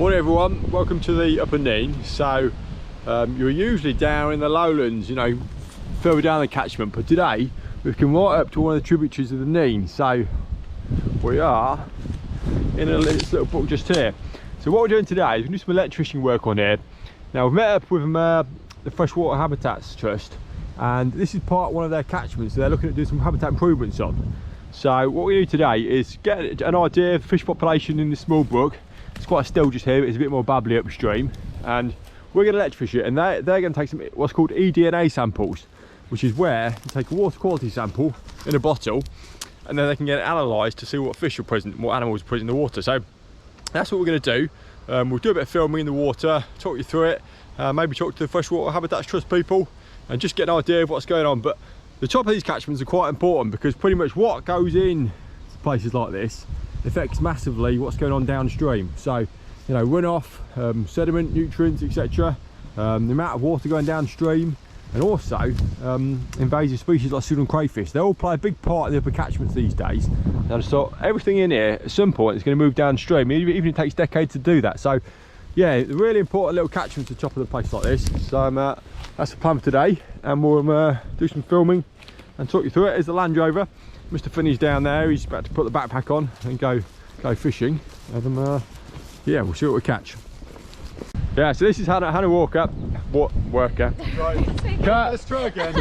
Morning everyone, welcome to the Upper Nene. So you're usually down in the lowlands, you know, further down the catchment, but today we've come right up to one of the tributaries of the Nene. So we are in a little book just here. So what we're doing today is we're doing some electrofishing work on here. Now we've met up with the Freshwater Habitats Trust, and this is part one of their catchments, so they're looking at doing some habitat improvements on. So what we do today is get an idea of the fish population in this small brook. It's quite still just here, it's a bit more bubbly upstream, and we're going to electrofish it, and they're going to take some what's called eDNA samples, which is where you take a water quality sample in a bottle, and then they can get it analysed to see what fish are present, what animals are present in the water. So that's what we're going to do. We'll do a bit of filming in the water, talk you through it, maybe talk to the Freshwater Habitats Trust people, and just get an idea of what's going on. But the top of these catchments are quite important, because pretty much what goes in to places like this affects massively what's going on downstream. So, you know, runoff, sediment, nutrients, etc. The amount of water going downstream, and also invasive species like Sudan crayfish. They all play a big part in the upper catchments these days. And so everything in here at some point is going to move downstream, even if it takes decades to do that. So yeah, really important little catchment to the top of the place like this. So that's the plan for today, and we'll do some filming and talk you through it. There's the Land Rover. Mr. Finney's down there, he's about to put the backpack on and go fishing, and yeah, we'll see what we catch. Yeah, so this is Hannah Walker. Worker? Right. Let's try again.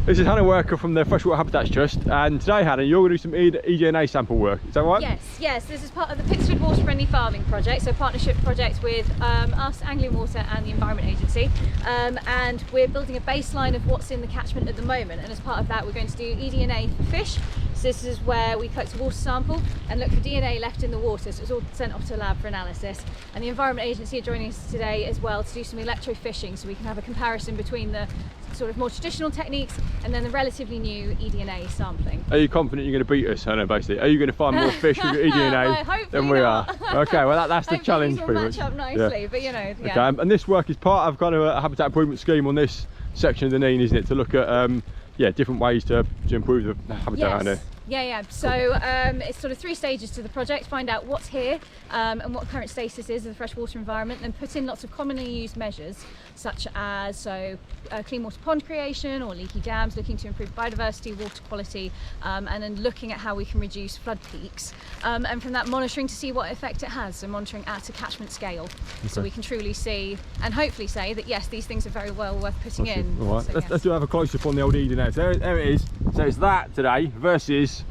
This is Hannah Walker from the Freshwater Habitats Trust, and today, Hannah, you're going to do some eDNA sample work. Is that right? Yes. This is part of the Pitsford Water-Friendly Farming project, so partnership project with us, Anglian Water, and the Environment Agency. And we're building a baseline of what's in the catchment at the moment. And as part of that, we're going to do eDNA for fish. So this is where we collect a water sample and look for DNA left in the water. So it's all sent off to a lab for analysis. And the Environment Agency are joining us today as well to do some electrofishing, so we can have a comparison between the sort of more traditional techniques and then the relatively new eDNA sampling. Are you confident you're going to beat us, Hannah, basically? Are you going to find more fish with your eDNA than we are? Okay, well that's the challenge pretty much. Match up nicely, but you know, yeah. Okay, and this work is part of kind of a habitat improvement scheme on this section of the Nene, isn't it? To look at different ways to improve the habitat in there. Yeah. So it's sort of 3 stages to the project: find out what's here and what current status is of the freshwater environment, and put in lots of commonly used measures, such as clean water pond creation or leaky dams, looking to improve biodiversity, water quality, and then looking at how we can reduce flood peaks, and from that monitoring to see what effect it has, so monitoring at a catchment scale. Okay. So we can truly see and hopefully say that yes, these things are very well worth putting in. All right, so, let's do have a close up on the old eDNA. So there it is. So it's that today versus,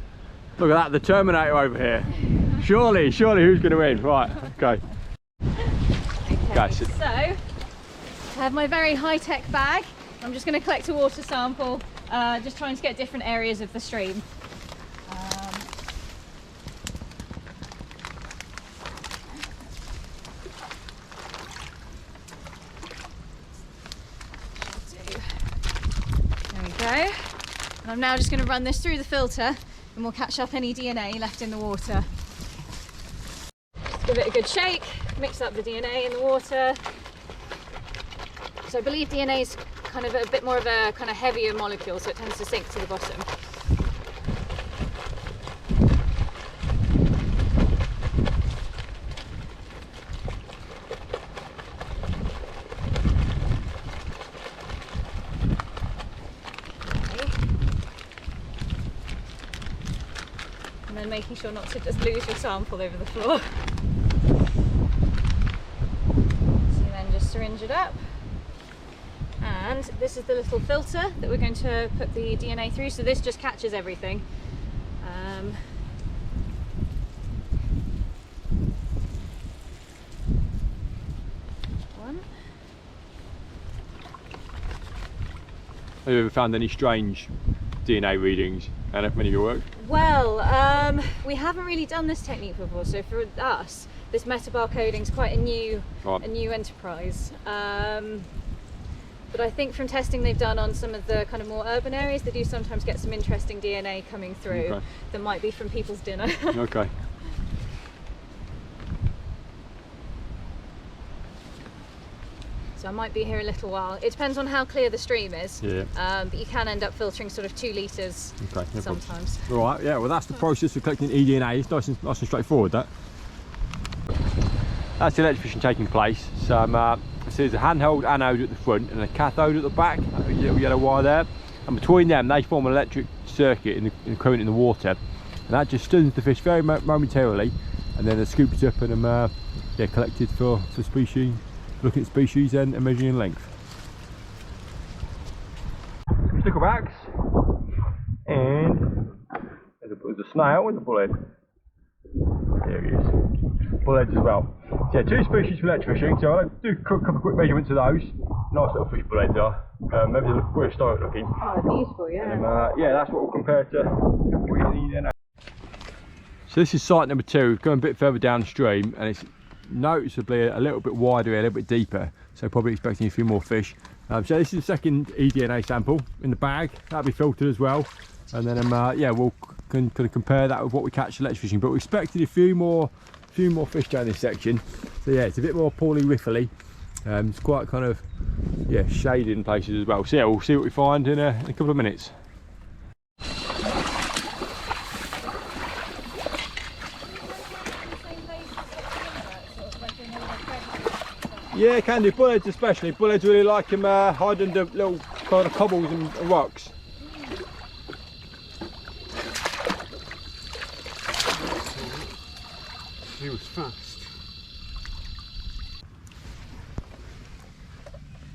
look at that, the Terminator over here. Surely who's going to win? Right, okay. So I have my very high-tech bag. I'm just going to collect a water sample, just trying to get different areas of the stream. There we go. And I'm now just going to run this through the filter, and we'll catch up any DNA left in the water. Just give it a good shake, mix up the DNA in the water. So I believe DNA is kind of a bit more of a kind of heavier molecule, so it tends to sink to the bottom. And then making sure not to just lose your sample over the floor. So then just syringe it up. And this is the little filter that we're going to put the DNA through, so this just catches everything. Have you ever found any strange DNA readings out of many of your work? Well, we haven't really done this technique before, so for us, this metabar coding is quite a new enterprise. But I think from testing they've done on some of the kind of more urban areas, they do sometimes get some interesting DNA coming through that might be from people's dinner. Okay. So I might be here a little while. It depends on how clear the stream is. Yeah. But you can end up filtering sort of 2 litres sometimes. All right, yeah, well that's the process of collecting eDNA. It's nice and straightforward, that. that's the electrofishing taking place. So there's a handheld anode at the front and a cathode at the back, a little yellow wire there, and between them they form an electric circuit in the current in the water, and that just stuns the fish very momentarily, and then they're scooped up and yeah, collected for species, looking at species and measuring length. Sticklebacks, and there's a snail and a bullhead. There he is. Bullheads as well. So yeah, 2 species for electrofishing, so I'll do a couple of quick measurements of those. Nice little fish bullheads are. Maybe they look prehistoric looking. Oh, they're beautiful, yeah. And, yeah, that's what we'll compare to what you need in. So this is site number 2. We've gone a bit further downstream and it's noticeably a little bit wider, a little bit deeper. So probably expecting a few more fish. So this is the second eDNA sample in the bag. That'll be filtered as well. And then yeah, we'll kind of compare that with what we catch electrofishing. But we're expecting a few more fish down this section. So yeah, it's a bit more poorly riffly. It's quite kind of, yeah, shaded in places as well. So yeah, we'll see what we find in a couple of minutes. Yeah, can do. Bullheads especially. Bullheads really like them hide under little kind of cobbles and rocks. He was fast.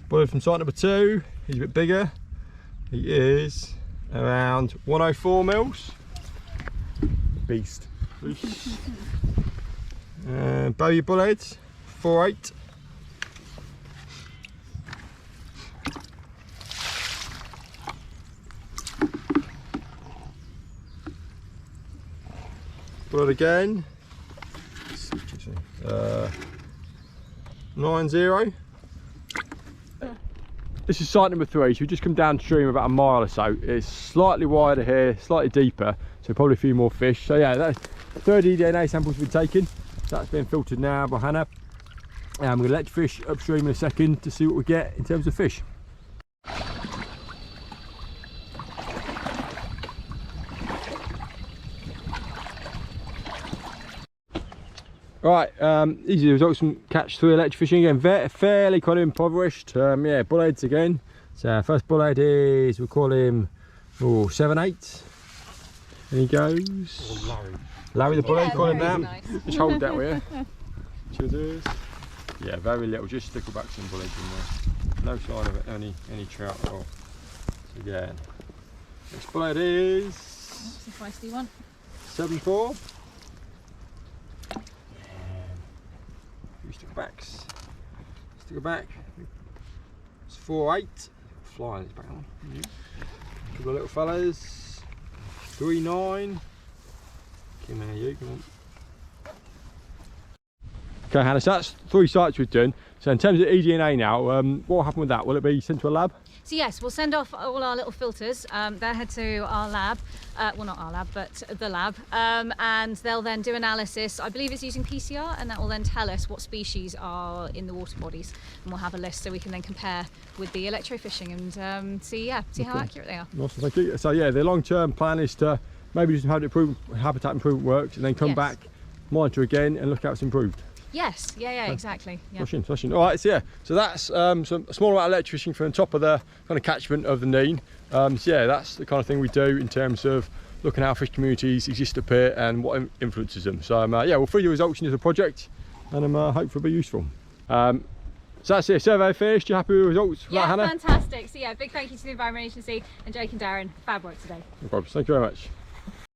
Bullhead from site number 2. He's a bit bigger. He is around 104 mils. Beast. Bowyer bullheads, 4'8". Bullhead again, 9'0". This is site number 3, so we just come downstream about a mile or so. It's slightly wider here, slightly deeper, so probably a few more fish. So yeah, that's the 3rd eDNA sample's been taken. That's been filtered now by Hannah. And we're going to electrofish upstream in a second to see what we get in terms of fish. Right, these are the results from catch 3 electrofishing. Again, fairly kind of impoverished. Yeah, bullheads again. So first bullhead is, we'll call him 7'8". And he goes. Oh, Larry. Larry the bullhead, Yeah, call him Larry's now. nice. Just hold that with you. Cheers. Yeah, very little, just sticklebacks and bullheads in there. No sign of any trout at all. So again, next bullhead is. That's a feisty one. 7'4". Sticklebacks. Stickleback. It's 4'8". Flying this back on. A couple of little fellas. 3'9". Come here, you, come on. Okay, Hannah, so that's 3 sites we've done. So in terms of eDNA now, what will happen with that? Will it be sent to a lab? So yes, we'll send off all our little filters. They'll head to our lab, well not our lab, but the lab, and they'll then do analysis. I believe it's using PCR, and that will then tell us what species are in the water bodies, and we'll have a list so we can then compare with the electrofishing and see how accurate they are. Awesome, thank you. So yeah, the long-term plan is to maybe do some habitat improvement works, and then come back, monitor again, and look how it's improved. Yes, yeah, exactly. Yeah. Smashing. All right, so yeah, so that's some small amount of electrofishing from the top of the kind of catchment of the Nene. So yeah, that's the kind of thing we do in terms of looking at how fish communities exist up here and what influences them. So yeah, we'll feed the results into the project, and hopefully it'll be useful. So that's it, survey finished. You happy with the results for that, Hannah? Fantastic. So yeah, big thank you to the Environment Agency and Jake and Darren. Fab work today. No problem. Thank you very much.